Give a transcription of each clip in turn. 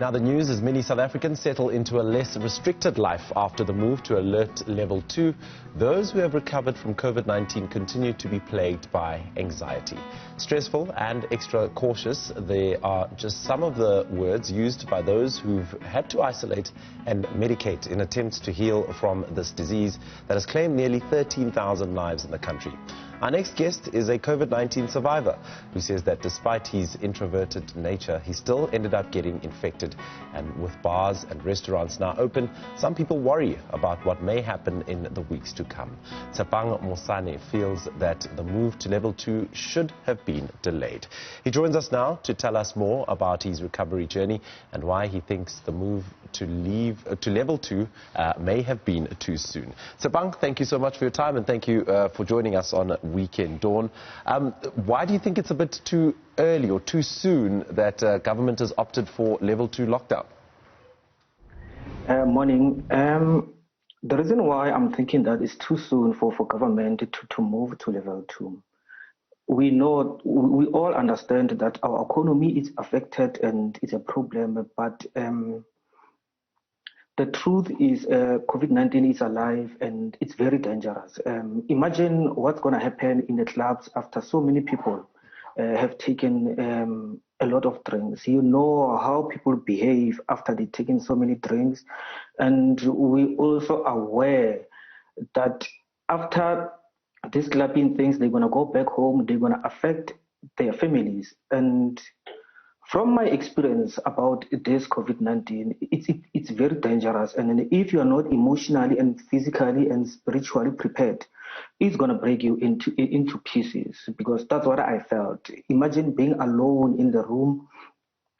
Now the news is many South Africans settle into a less restricted life after the move to alert level 2. Those who have recovered from COVID-19 continue to be plagued by anxiety. Stressful and extra cautious, they are just some of the words used by those who've had to isolate and medicate in attempts to heal from this disease that has claimed nearly 13,000 lives in the country. Our next guest is a COVID-19 survivor who says that despite his introverted nature, he still ended up getting infected. And with bars and restaurants now open, some people worry about what may happen in the weeks to come. Tshepang Mosane feels that the move to level 2 should have been delayed. He joins us now to tell us more about his recovery journey and why he thinks the move to level 2 may have been too soon. Tshepang, thank you so much for your time and thank you for joining us on Weekend Dawn. Why do you think it's a bit too early or too soon that government has opted for level 2 lockdown? Morning. The reason why I'm thinking that it's too soon for government to move to level 2. We all understand that our economy is affected and it's a problem, but the truth is COVID-19 is alive and it's very dangerous. Imagine what's going to happen in the clubs after so many people have taken a lot of drinks. You know how people behave after they've taken so many drinks. And we also aware that after these clubbing things, they're going to go back home, they're going to affect their families. And from my experience about this COVID-19, it's very dangerous. And if you are not emotionally and physically and spiritually prepared, it's going to break you into pieces, because that's what I felt. Imagine being alone in the room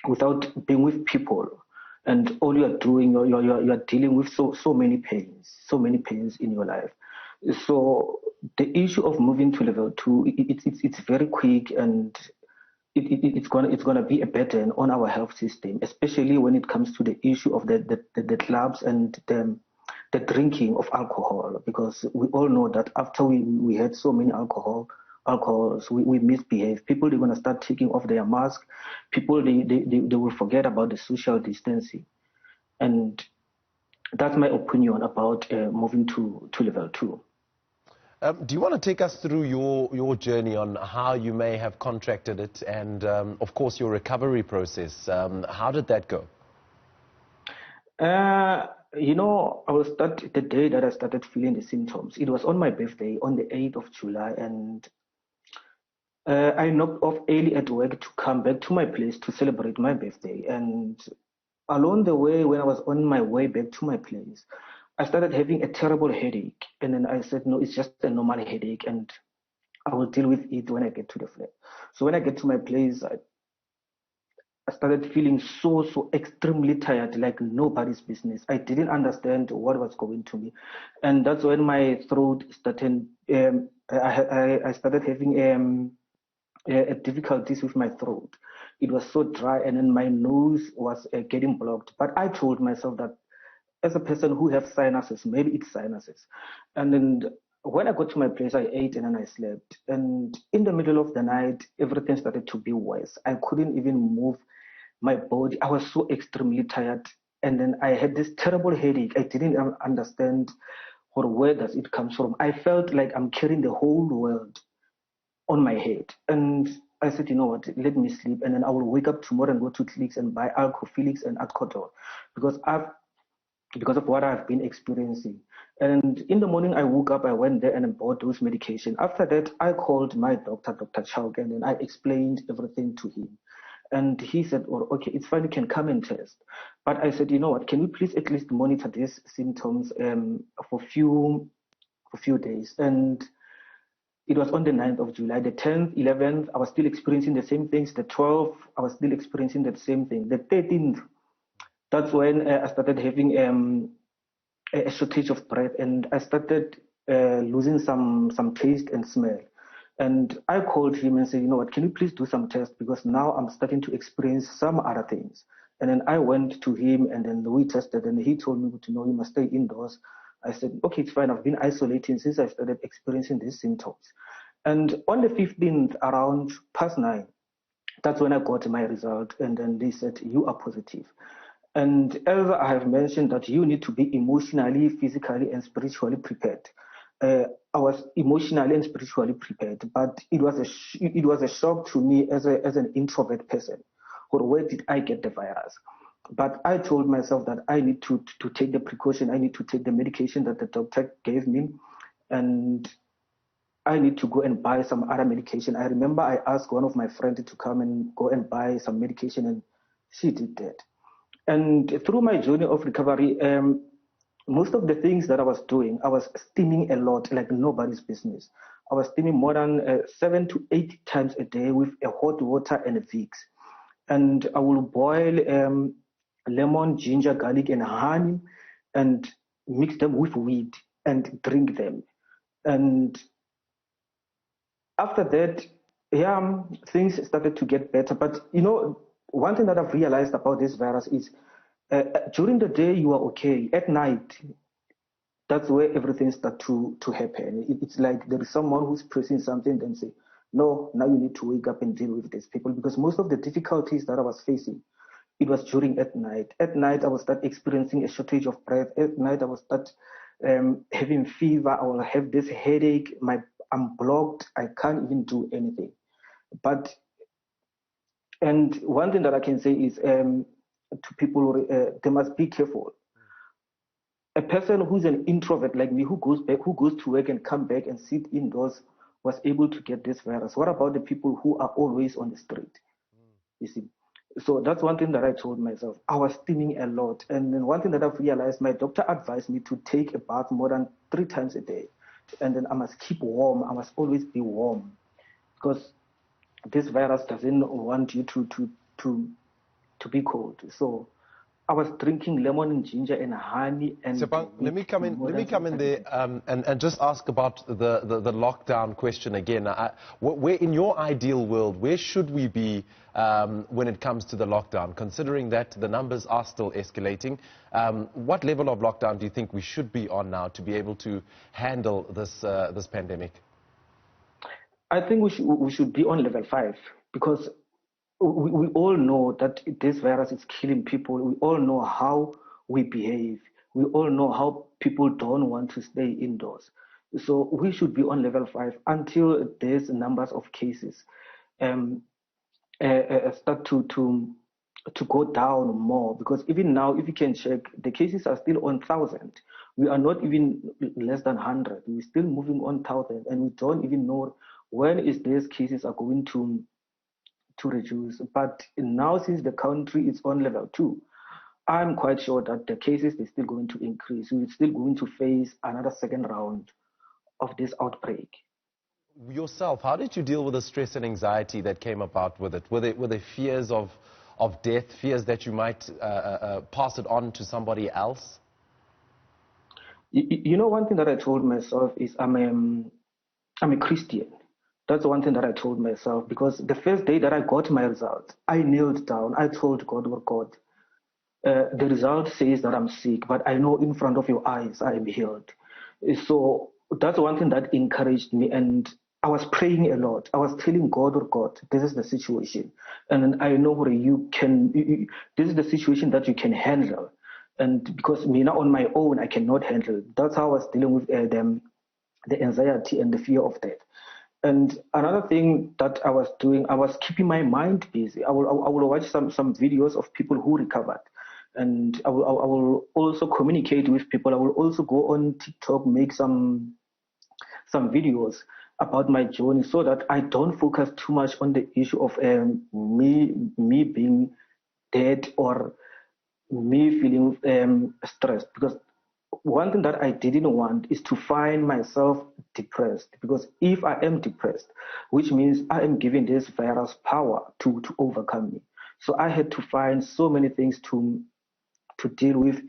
without being with people. And all you are doing, you are dealing with so many pains in your life. So the issue of moving to level 2, it's very quick, and it's gonna be a burden on our health system, especially when it comes to the issue of the clubs and the drinking of alcohol, because we all know that after we had so many alcohols, we misbehave. People, they're gonna start taking off their mask. People, they will forget about the social distancing, and that's my opinion about moving to level 2. Do you want to take us through your journey on how you may have contracted it and, of course, your recovery process? How did that go? I will start the day that I started feeling the symptoms. It was on my birthday, on the 8th of July, and I knocked off early at work to come back to my place to celebrate my birthday. And along the way, when I was on my way back to my place, I started having a terrible headache, and then I said, no, it's just a normal headache, and I will deal with it when I get to the flat. So when I get to my place, I started feeling so extremely tired, like nobody's business. I didn't understand what was going to me, and that's when my throat started. I started having difficulties with my throat. It was so dry, and then my nose was getting blocked. But I told myself that, as a person who has sinuses, maybe it's sinuses. And then when I got to my place, I ate and then I slept. And in the middle of the night, everything started to be worse. I couldn't even move my body. I was so extremely tired. And then I had this terrible headache. I didn't understand where does it come from. I felt like I'm carrying the whole world on my head. And I said, you know what, let me sleep. And then I will wake up tomorrow and go to Clicks and buy Alcophylix and Adcotor, because of what I've been experiencing. And in the morning, I woke up, I went there and I bought those medication. After that, I called my doctor, Dr. Chowk, and then I explained everything to him. And he said, oh, okay, it's fine, you can come and test. But I said, you know what, can we please at least monitor these symptoms for few days? And it was on the 9th of July. The 10th, 11th, I was still experiencing the same things. The 12th, I was still experiencing the same thing. The 13th, that's when I started having a shortage of breath, and I started losing some taste and smell. And I called him and said, you know what, can you please do some tests, because now I'm starting to experience some other things. And then I went to him, and then we tested, and he told me to know you must stay indoors. I said, okay, it's fine. I've been isolating since I started experiencing these symptoms. And on the 15th, around past 9, that's when I got my result, and then they said, you are positive. And as I have mentioned that you need to be emotionally, physically, and spiritually prepared. I was emotionally and spiritually prepared, but it was a shock to me as an introvert person. Where did I get the virus? But I told myself that I need to take the precaution. I need to take the medication that the doctor gave me, and I need to go and buy some other medication. I remember I asked one of my friends to come and go and buy some medication, and she did that. And through my journey of recovery, most of the things that I was doing, I was steaming a lot, like nobody's business. I was steaming more than 7 to 8 times a day with a hot water and a Vicks. And I will boil lemon, ginger, garlic, and honey, and mix them with weed and drink them. And after that, yeah, things started to get better. But one thing that I've realized about this virus is during the day you are okay. At night, that's where everything starts to happen. It's like there is someone who's pressing something, then say, no, now you need to wake up and deal with these people. Because most of the difficulties that I was facing, it was during at night. At night, I will start experiencing a shortage of breath. At night, I will start having fever. I will have this headache. I'm blocked. I can't even do anything. And one thing that I can say is to people, they must be careful. A person who's an introvert like me, who goes to work and come back and sit indoors, was able to get this virus. What about the people who are always on the street? You see. So that's one thing that I told myself. I was steaming a lot. And then one thing that I've realized, my doctor advised me to take a bath more than 3 times a day. And then I must keep warm. I must always be warm. Because this virus doesn't want you to be cold. So I was drinking lemon and ginger and honey. And Tshepang, let me come in there and just ask about the lockdown question again. Where, in your ideal world, where should we be when it comes to the lockdown, considering that the numbers are still escalating? What level of lockdown do you think we should be on now to be able to handle this pandemic? I think we should be on level 5, because we all know that this virus is killing people. We all know how we behave. We all know how people don't want to stay indoors. So we should be on level 5 until these numbers of cases start to go down more. Because even now, if you can check, the cases are still on 1,000. We are not even less than 100. We're still moving on 1,000, and we don't even know when is these cases are going to reduce. But now, since the country is on level 2, I'm quite sure that the cases are still going to increase. We're still going to face another second round of this outbreak. Yourself, how did you deal with the stress and anxiety that came about with it? Were there fears of death, fears that you might pass it on to somebody else? One thing that I told myself is I'm a Christian. That's one thing that I told myself, because the first day that I got my results, I knelt down. I told God, oh God, the result says that I'm sick, but I know in front of your eyes I am healed. So that's one thing that encouraged me. And I was praying a lot. I was telling God, oh God, this is the situation. And I know this is the situation that you can handle. And because me now on my own, I cannot handle. That's how I was dealing with the anxiety and the fear of death. And another thing that I was doing, I was keeping my mind busy. I will watch some videos of people who recovered, and I will also communicate with people. I will also go on TikTok, make some videos about my journey, so that I don't focus too much on the issue of me being dead or me feeling stressed. Because one thing that I didn't want is to find myself depressed, because if I am depressed, which means I am giving this virus power to overcome me. So I had to find so many things to deal with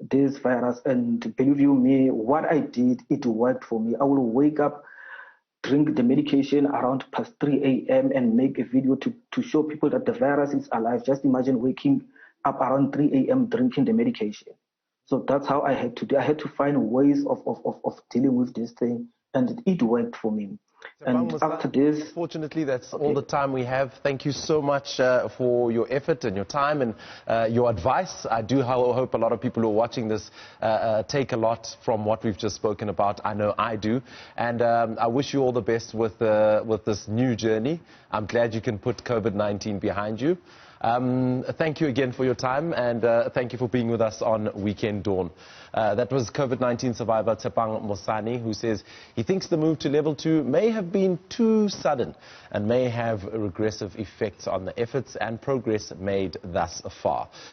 this virus. And believe you me, what I did, it worked for me. I will wake up, drink the medication around past 3 a.m. and make a video to show people that the virus is alive. Just imagine waking up around 3 a.m. drinking the medication. So that's how I had to do. I had to find ways of dealing with this thing, and it worked for me. And after this... Unfortunately, that's all the time we have. Thank you so much for your effort and your time and your advice. I do hope a lot of people who are watching this take a lot from what we've just spoken about. I know I do. And I wish you all the best with this new journey. I'm glad you can put COVID-19 behind you. Thank you again for your time, and thank you for being with us on Weekend Dawn. That was COVID-19 survivor Tshepang Mosane, who says he thinks the move to level 2 may have been too sudden and may have regressive effects on the efforts and progress made thus far.